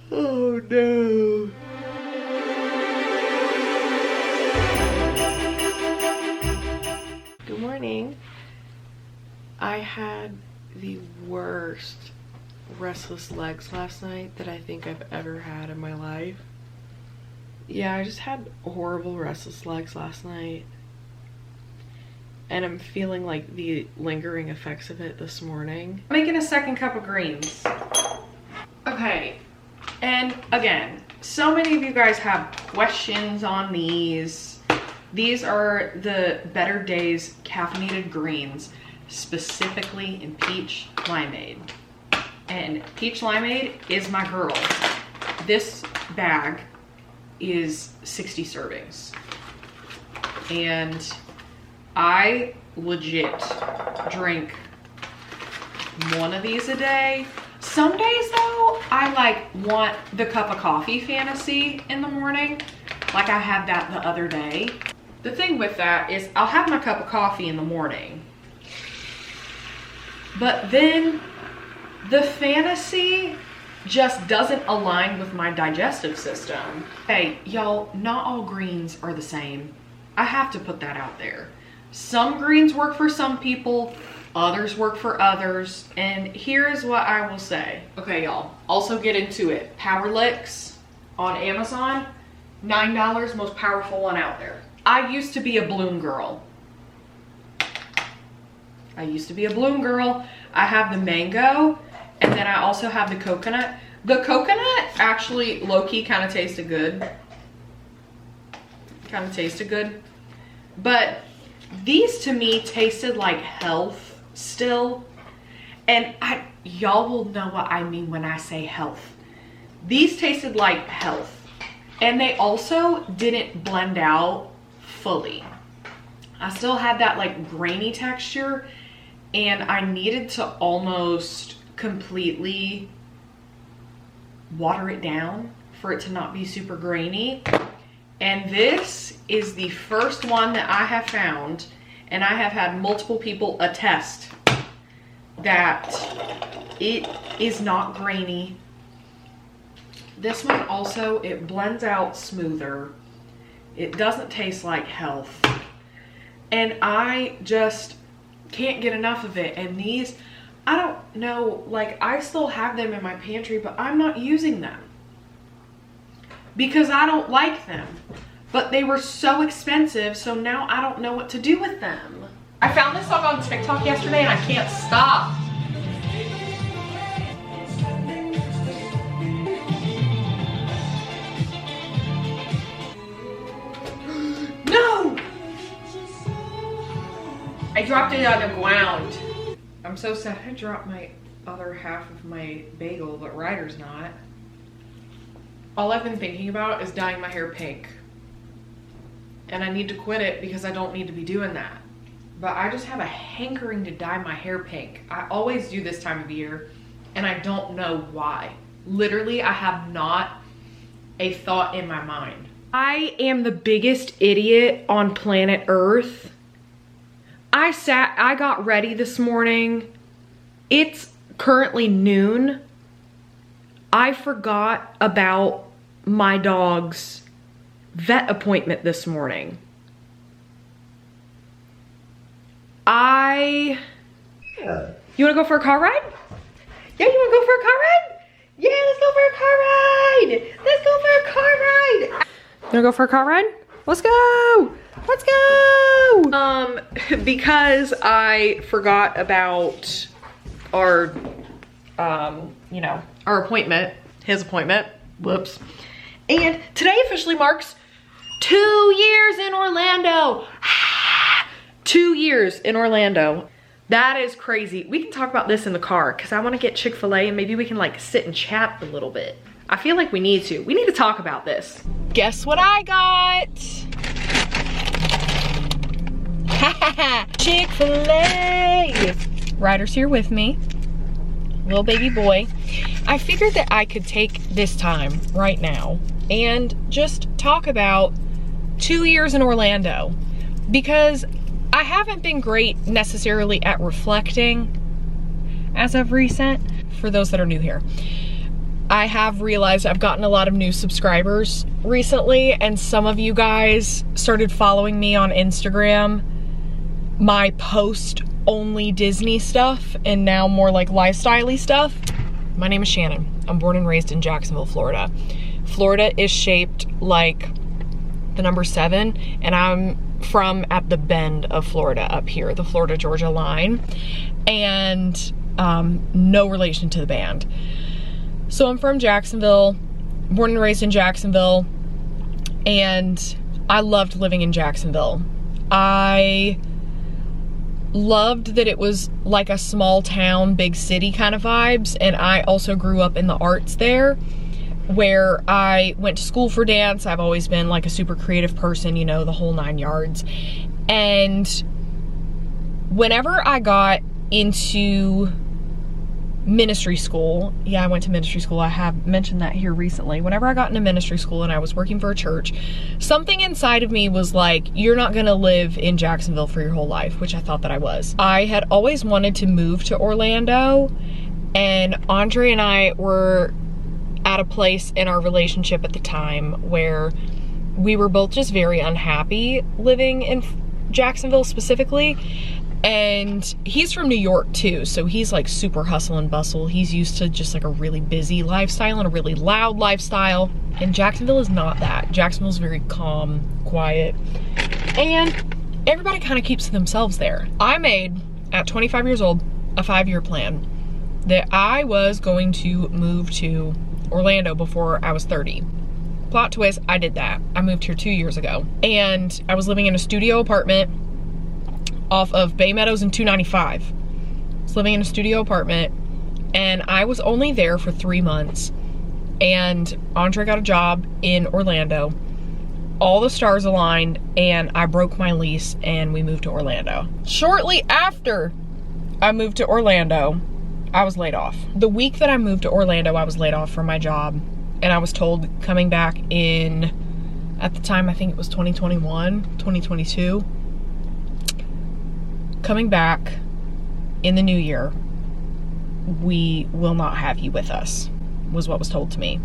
Oh no. Good morning. I had the worst restless legs last night that I think I've ever had in my life. Yeah, I just had horrible restless legs last night. And I'm feeling like the lingering effects of it this morning. I'm making a second cup of greens. Okay, and again, so many of you guys have questions on these. These are the Better Days caffeinated greens, specifically in peach limeade. And peach limeade is my girl. This bag is 60 servings. And I legit drink one of these a day. Some days though, I like want the cup of coffee fantasy in the morning. Like I had that the other day. The thing with that is I'll have my cup of coffee in the morning. But then the fantasy just doesn't align with my digestive system. Hey, y'all, not all greens are the same. I have to put that out there. Some greens work for some people, others work for others, and here's what I will say. Okay, y'all, also get into it. Power Licks on Amazon, $9, most powerful one out there. I used to be a Bloom girl. I have the mango, and then I also have the coconut. The coconut actually low-key kind of tasted good. But these to me tasted like health still. And y'all will know what I mean when I say health. These tasted like health. And they also didn't blend out fully. I still had that like grainy texture, and I needed to almost completely water it down for it to not be super grainy. And this is the first one that I have found, and I have had multiple people attest that it is not grainy. This one also, it blends out smoother. It doesn't taste like health. And I just can't get enough of it. And these, I don't know, like I still have them in my pantry, but I'm not using them because I don't like them. But they were so expensive, so now I don't know what to do with them. I found this song on TikTok yesterday and I can't stop. No! I dropped it on the ground. I'm so sad I dropped my other half of my bagel, but Ryder's not. All I've been thinking about is dyeing my hair pink. And I need to quit it because I don't need to be doing that. But I just have a hankering to dye my hair pink. I always do this time of year, and I don't know why. Literally, I have not a thought in my mind. I am the biggest idiot on planet Earth. I got ready this morning. It's currently noon. I forgot about my dog's vet appointment this morning. You wanna go for a car ride? Yeah, you wanna go for a car ride? Yeah, let's go for a car ride. Let's go for a car ride. You wanna go for a car ride? Let's go. Let's go. Because I forgot about our, you know, our appointment, his appointment, whoops. And today officially marks 2 years in Orlando. 2 years in Orlando. That is crazy. We can talk about this in the car because I want to get Chick-fil-A and maybe we can like sit and chat a little bit. I feel like we need to. We need to talk about this. Guess what I got? Chick-fil-A. Ryder's here with me. Little baby boy. I figured that I could take this time right now and just talk about 2 years in Orlando, because I haven't been great necessarily at reflecting as of recent, for those that are new here. I have realized I've gotten a lot of new subscribers recently, and some of you guys started following me on Instagram, my post-only Disney stuff, and now more like lifestyle-y stuff. My name is Shannon. I'm born and raised in Jacksonville, Florida. Florida is shaped like the number 7, and I'm from at the bend of Florida up here, the Florida-Georgia line, and no relation to the band. So I'm from Jacksonville, born and raised in Jacksonville, and I loved living in Jacksonville. I loved that it was like a small town, big city kind of vibes, and I also grew up in the arts there, where I went to school for dance. I've always been like a super creative person, you know, the whole 9 yards. And whenever I got into ministry school, yeah, I went to ministry school, I have mentioned that here recently. Whenever I got into ministry school and I was working for a church, something inside of me was like, you're not gonna live in Jacksonville for your whole life, which I thought that I was. I had always wanted to move to Orlando, and Andre and I were at a place in our relationship at the time where we were both just very unhappy living in Jacksonville specifically. And he's from New York too, so he's like super hustle and bustle. He's used to just like a really busy lifestyle and a really loud lifestyle. And Jacksonville is not that. Jacksonville's very calm, quiet, and everybody kind of keeps to themselves there. I made, at 25 years old, a 5-year plan that I was going to move to Orlando before I was 30. Plot twist, I did that. I moved here 2 years ago, and I was living in a studio apartment off of Bay Meadows and 295. I was living in a studio apartment, and I was only there for 3 months, and Andre got a job in Orlando. All the stars aligned, and I broke my lease, and we moved to Orlando. Shortly after I moved to Orlando, I was laid off. The week that I moved to Orlando, I was laid off from my job, and I was told coming back in, at the time, I think it was 2021, 2022, coming back in the new year, we will not have you with us, was what was told to me.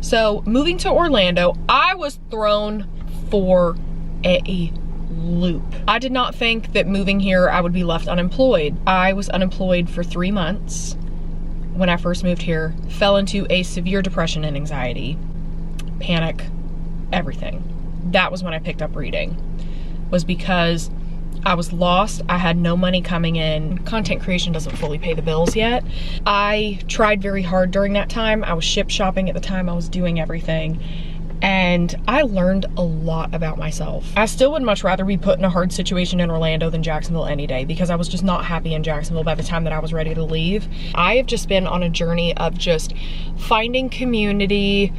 So moving to Orlando, I was thrown for a loop. I did not think that moving here I would be left unemployed. I was unemployed for 3 months when I first moved here, fell into a severe depression and anxiety, panic, everything. That was when I picked up reading, was because I was lost. I had no money coming in. Content creation doesn't fully pay the bills yet. I tried very hard during that time. I was ship shopping at the time. I was doing everything. And I learned a lot about myself. I still would much rather be put in a hard situation in Orlando than Jacksonville any day, because I was just not happy in Jacksonville by the time that I was ready to leave. I have just been on a journey of just finding community,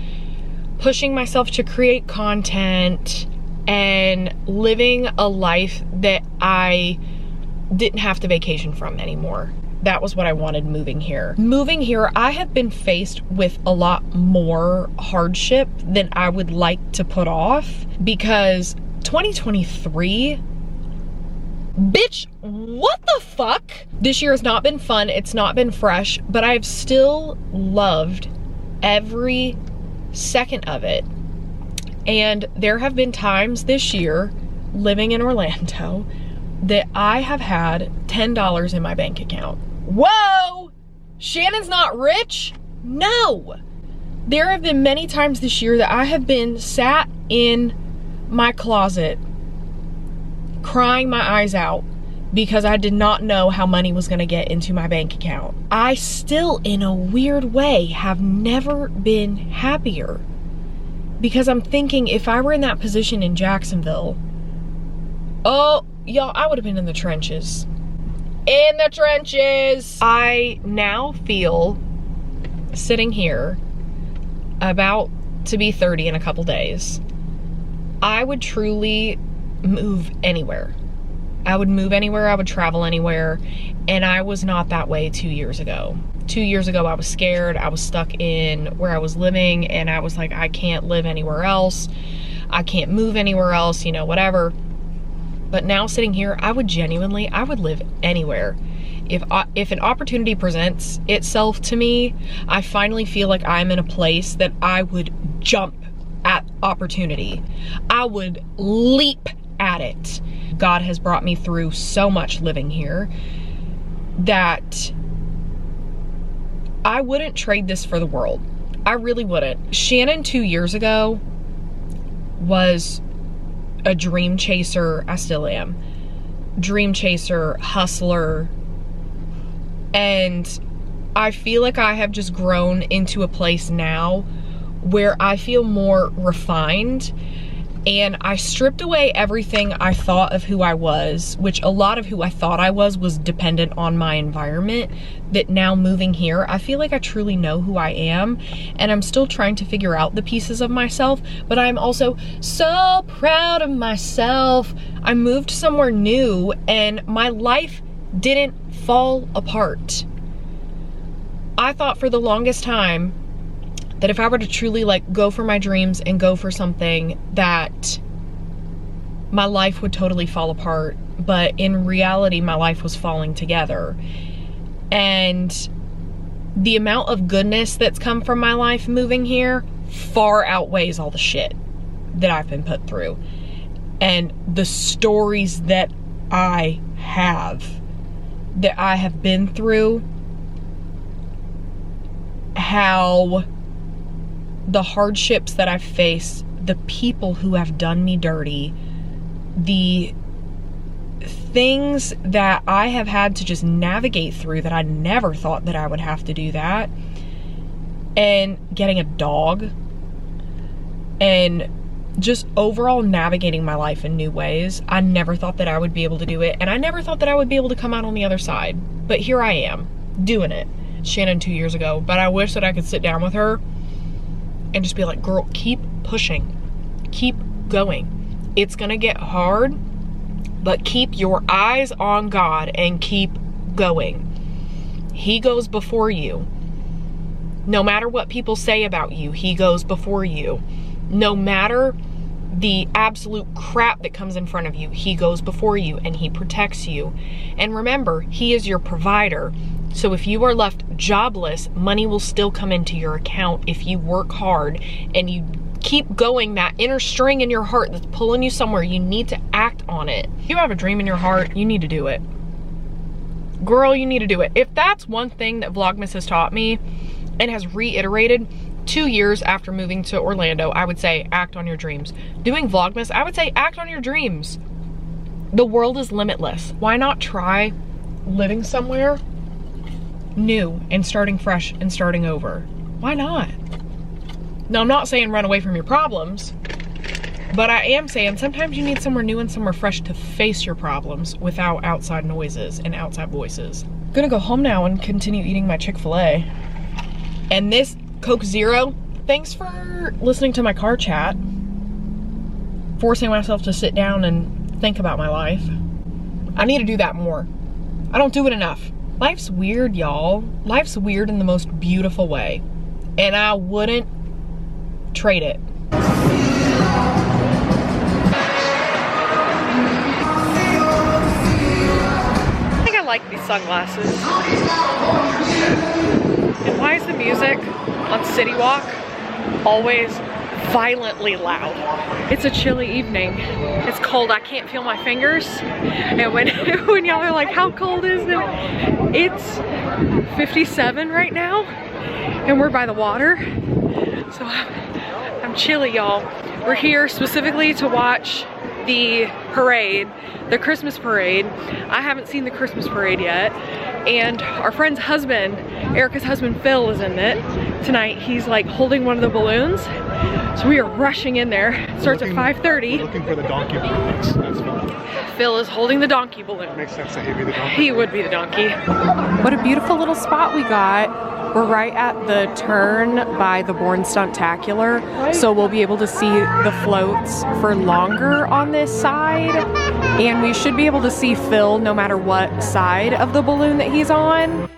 pushing myself to create content, and living a life that I didn't have to vacation from anymore. That was what I wanted moving here. Moving here, I have been faced with a lot more hardship than I would like to put off, because 2023, bitch, what the fuck? This year has not been fun, it's not been fresh, but I've still loved every second of it. And there have been times this year, living in Orlando, that I have had $10 in my bank account. Whoa! Shannon's not rich? No! There have been many times this year that I have been sat in my closet crying my eyes out because I did not know how money was gonna get into my bank account. I still, in a weird way, have never been happier. Because I'm thinking, if I were in that position in Jacksonville, oh, y'all, I would have been in the trenches. In the trenches! I now feel, sitting here, about to be 30 in a couple days, I would truly move anywhere. I would move anywhere, I would travel anywhere, and I was not that way 2 years ago. 2 years ago, I was scared. I was stuck in where I was living, and I was like, I can't live anywhere else. I can't move anywhere else, you know, whatever. But now sitting here, I would live anywhere. if an opportunity presents itself to me, I finally feel like I'm in a place that I would jump at opportunity. I would leap at it. God has brought me through so much living here that I wouldn't trade this for the world. I really wouldn't. Shannon 2 years ago was a dream chaser. I still am. Dream chaser, hustler. And I feel like I have just grown into a place now where I feel more refined, and I stripped away everything I thought of who I was, which a lot of who I thought I was dependent on my environment, that now moving here, I feel like I truly know who I am, and I'm still trying to figure out the pieces of myself, but I'm also so proud of myself. I moved somewhere new and my life didn't fall apart. I thought for the longest time that if I were to truly like go for my dreams and go for something, that my life would totally fall apart. But in reality, my life was falling together. And the amount of goodness that's come from my life moving here far outweighs all the shit that I've been put through. And the stories that I have been through, how the hardships that I've faced, the people who have done me dirty, the things that I have had to just navigate through that I never thought that I would have to do that, and getting a dog, and just overall navigating my life in new ways. I never thought that I would be able to do it, and I never thought that I would be able to come out on the other side, but here I am doing it. Shannon 2 years ago, but I wish that I could sit down with her and just be like, girl, keep pushing, keep going. It's gonna get hard, but keep your eyes on God and keep going. He goes before you. No matter what people say about you, he goes before you. No matter the absolute crap that comes in front of you, he goes before you and he protects you. And remember, he is your provider. So if you are left jobless, money will still come into your account if you work hard and you keep going. That inner string in your heart that's pulling you somewhere, you need to act on it. If you have a dream in your heart, you need to do it. Girl, you need to do it. If that's one thing that Vlogmas has taught me and has reiterated 2 years after moving to Orlando, I would say act on your dreams. Doing Vlogmas, I would say act on your dreams. The world is limitless. Why not try living somewhere new and starting fresh and starting over? Why not? Now, I'm not saying run away from your problems, but I am saying sometimes you need somewhere new and somewhere fresh to face your problems without outside noises and outside voices. I'm gonna go home now and continue eating my Chick-fil-A. And this Coke Zero, thanks for listening to my car chat, forcing myself to sit down and think about my life. I need to do that more. I don't do it enough. Life's weird, y'all. Life's weird in the most beautiful way. And I wouldn't trade it. I think I like these sunglasses. And why is the music on City Walk always violently loud? It's a chilly evening. It's cold. I can't feel my fingers. And when y'all are like, how cold is it? It's 57 right now, and we're by the water. So I'm chilly, y'all. We're here specifically to watch the parade, the Christmas parade. I haven't seen the Christmas parade yet. And our friend's husband, Erica's husband, Phil, is in it tonight. He's like holding one of the balloons. So we are rushing in there. It starts at 5:30. Looking for the donkey balloon. That's fun. Phil is holding the donkey balloon. Makes sense that he'd be the donkey. He would be the donkey. What a beautiful little spot we got. We're right at the turn by the Bourne Stuntacular, so we'll be able to see the floats for longer on this side, and we should be able to see Phil no matter what side of the balloon that he's on.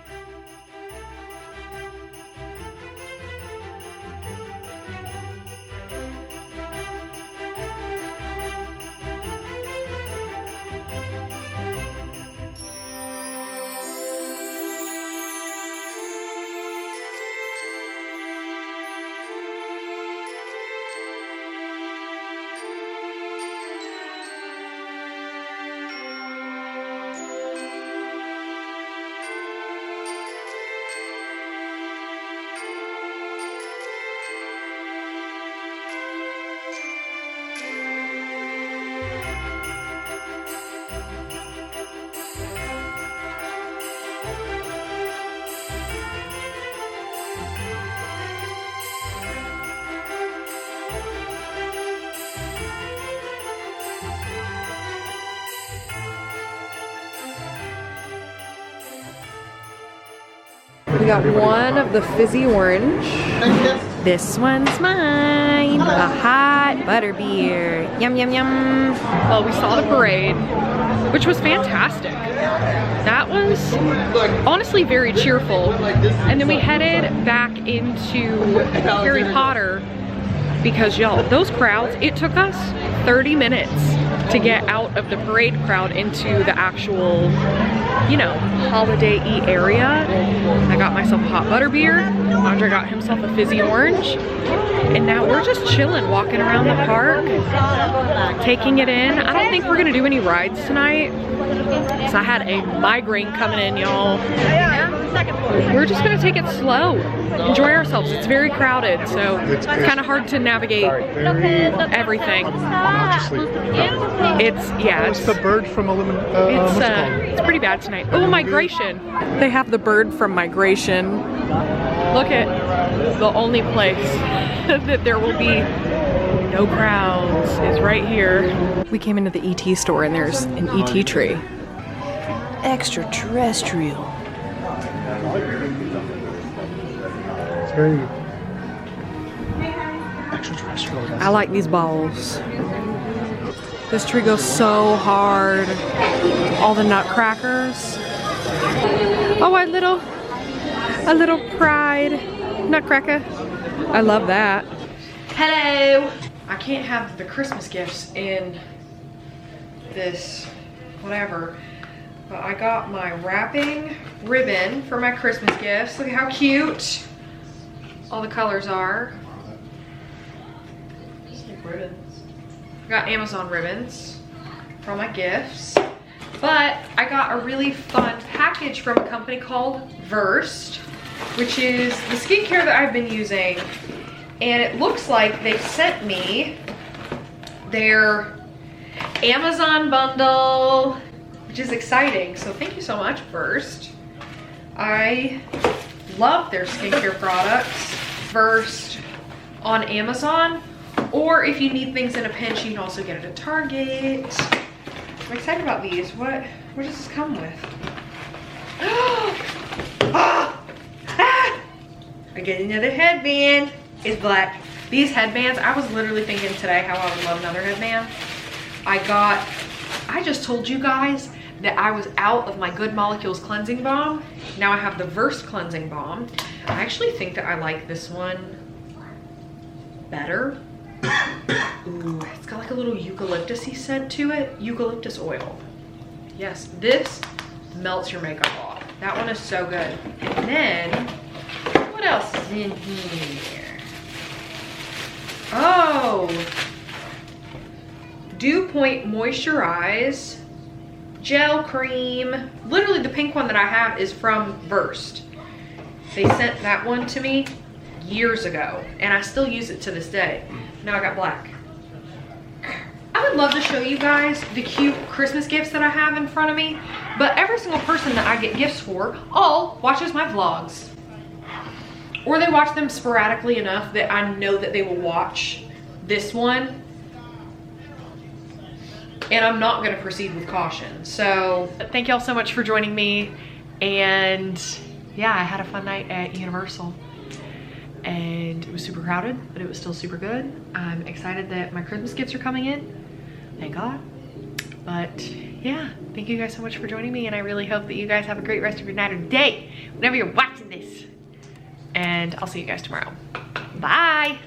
We got one of the fizzy orange. This one's mine. A hot butterbeer. Yum, yum, yum. Well, we saw the parade, which was fantastic. That was honestly very cheerful. And then we headed back into Harry Potter because y'all, those crowds, it took us 30 minutes to get out of the parade crowd into the actual, you know, holiday-y area. I got myself a hot butterbeer. Andre got himself a fizzy orange. And now we're just chilling, walking around the park, taking it in. I don't think we're gonna do any rides tonight, because I had a migraine coming in, y'all. We're just gonna take it slow, enjoy ourselves. It's very crowded, so it's kind of hard to navigate everything. It's the bird from it's pretty bad tonight. Oh, Migration. They have the bird from Migration. Look at the only place that there will be no crowds is right here. We came into the ET store and there's an ET tree. Extraterrestrial. It's very extraterrestrial. I like these balls. This tree goes so hard. All the nutcrackers. Oh, a little pride nutcracker. I love that. Hello. I can't have the Christmas gifts in this whatever, but I got my wrapping ribbon for my Christmas gifts. Look at how cute all the colors are. Just like ribbons. I got Amazon ribbons for all my gifts. But I got a really fun package from a company called Versed, which is the skincare that I've been using. And it looks like they've sent me their Amazon bundle, which is exciting. So thank you so much, Versed. I love their skincare products, Versed on Amazon. Or if you need things in a pinch, you can also get it at Target. I'm excited about these. What does this come with? I get another headband. It's black. These headbands, I was literally thinking today how I would love another headband. I just told you guys that I was out of my Good Molecules cleansing balm. Now I have the Versed cleansing balm. I actually think that I like this one better. Ooh, it's got like a little eucalyptus-y scent to it. Eucalyptus oil. Yes, this melts your makeup off. That one is so good. And then, what else is in here? Oh! Dew Point Moisturize Gel Cream. Literally the pink one that I have is from Versed. They sent that one to me years ago, and I still use it to this day. Now I got black. I would love to show you guys the cute Christmas gifts that I have in front of me, but every single person that I get gifts for all watches my vlogs. Or they watch them sporadically enough that I know that they will watch this one. And I'm not gonna proceed with caution. So thank y'all so much for joining me. And yeah, I had a fun night at Universal. And it was super crowded, but it was still super good. I'm excited that my Christmas gifts are coming in. Thank God. But yeah, thank you guys so much for joining me, and I really hope that you guys have a great rest of your night or day whenever you're watching this. And I'll see you guys tomorrow. Bye.